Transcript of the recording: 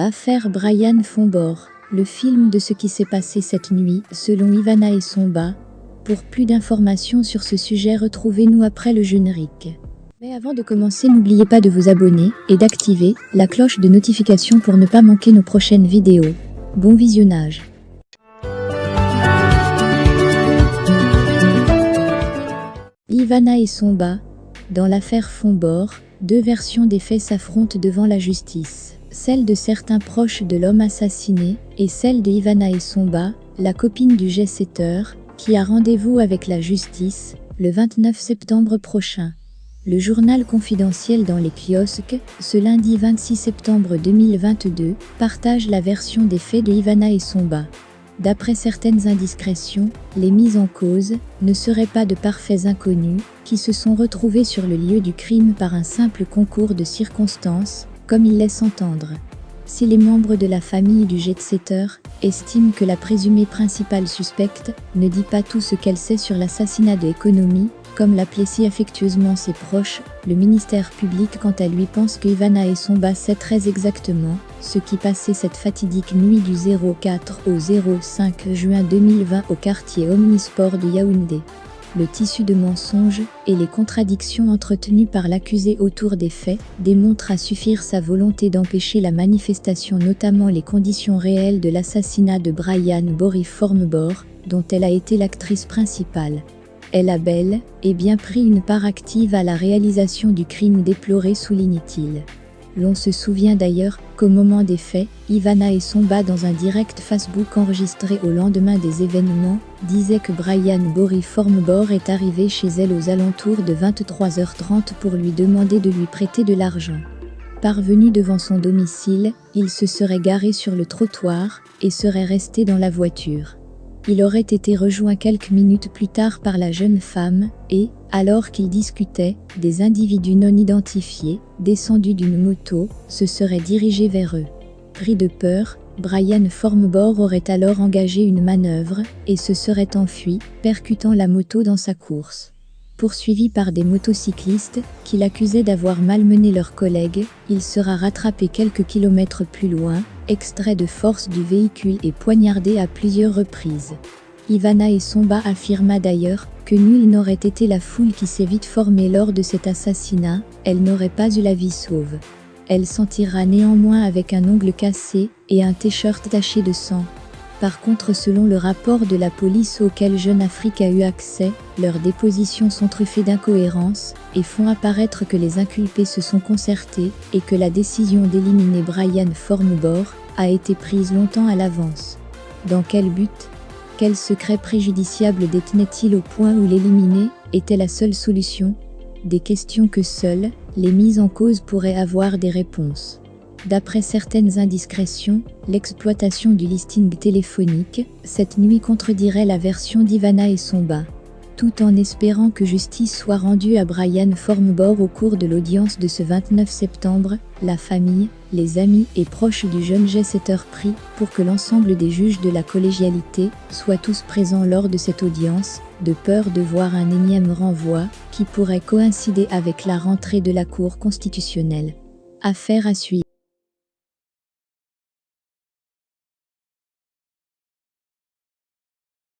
Affaire Brian Fombord, le film de ce qui s'est passé cette nuit, selon Ivana et Somba. Pour plus d'informations sur ce sujet, retrouvez-nous après le générique. Mais avant de commencer, n'oubliez pas de vous abonner et d'activer la cloche de notification pour ne pas manquer nos prochaines vidéos. Bon visionnage. Ivana et Somba. Dans l'affaire Fombord, deux versions des faits s'affrontent devant la justice. Celle de certains proches de l'homme assassiné et celle de Ivana et Somba, la copine du jet-setteur, qui a rendez-vous avec la justice le 29 septembre prochain. Le journal confidentiel dans les kiosques, ce lundi 26 septembre 2022, partage la version des faits de Ivana et Somba. D'après certaines indiscrétions, les mises en cause ne seraient pas de parfaits inconnus qui se sont retrouvés sur le lieu du crime par un simple concours de circonstances, comme il laisse entendre. Si les membres de la famille du jet-setteur estiment que la présumée principale suspecte ne dit pas tout ce qu'elle sait sur l'assassinat de Economy, comme l'appelaient si affectueusement ses proches, le ministère public quant à lui pense que Ivana et Somba sait très exactement ce qui passait cette fatidique nuit du 04 au 05 juin 2020 au quartier Omnisport de Yaoundé. Le tissu de mensonges et les contradictions entretenues par l'accusé autour des faits démontrent à suffire sa volonté d'empêcher la manifestation, notamment les conditions réelles de l'assassinat de Brian Bory Fombord, dont elle a été l'actrice principale. Elle a bel et bien pris une part active à la réalisation du crime déploré, souligne-t-il. L'on se souvient d'ailleurs qu'au moment des faits, Ivana et Somba, dans un direct Facebook enregistré au lendemain des événements, disaient que Brian Bory Fombord est arrivé chez elle aux alentours de 23h30 pour lui demander de lui prêter de l'argent. Parvenu devant son domicile, il se serait garé sur le trottoir et serait resté dans la voiture. Il aurait été rejoint quelques minutes plus tard par la jeune femme et, alors qu'ils discutaient, des individus non identifiés, descendus d'une moto, se seraient dirigés vers eux. Pris de peur, Brian Fombord aurait alors engagé une manœuvre et se serait enfui, percutant la moto dans sa course. Poursuivi par des motocyclistes qui l'accusaient d'avoir malmené leurs collègues, il sera rattrapé quelques kilomètres plus loin, extrait de force du véhicule et poignardé à plusieurs reprises. Ivana et Somba affirma d'ailleurs que nulle n'aurait été la foule qui s'est vite formée lors de cet assassinat, elle n'aurait pas eu la vie sauve. Elle s'en tirera néanmoins avec un ongle cassé et un t-shirt taché de sang. Par contre, selon le rapport de la police auquel Jeune Afrique a eu accès, leurs dépositions sont truffées d'incohérences et font apparaître que les inculpés se sont concertés et que la décision d'éliminer Brian Fombord a été prise longtemps à l'avance. Dans quel but ? Quel secret préjudiciable détenait-il au point où l'éliminer était la seule solution ? Des questions que seules les mises en cause pourraient avoir des réponses. D'après certaines indiscrétions, l'exploitation du listing téléphonique cette nuit contredirait la version d'Ivana et Somba. Tout en espérant que justice soit rendue à Brian Fombord au cours de l'audience de ce 29 septembre, la famille, les amis et proches du jeune jet-setteur prient pour que l'ensemble des juges de la collégialité soient tous présents lors de cette audience, de peur de voir un énième renvoi qui pourrait coïncider avec la rentrée de la Cour constitutionnelle. Affaire à suivre.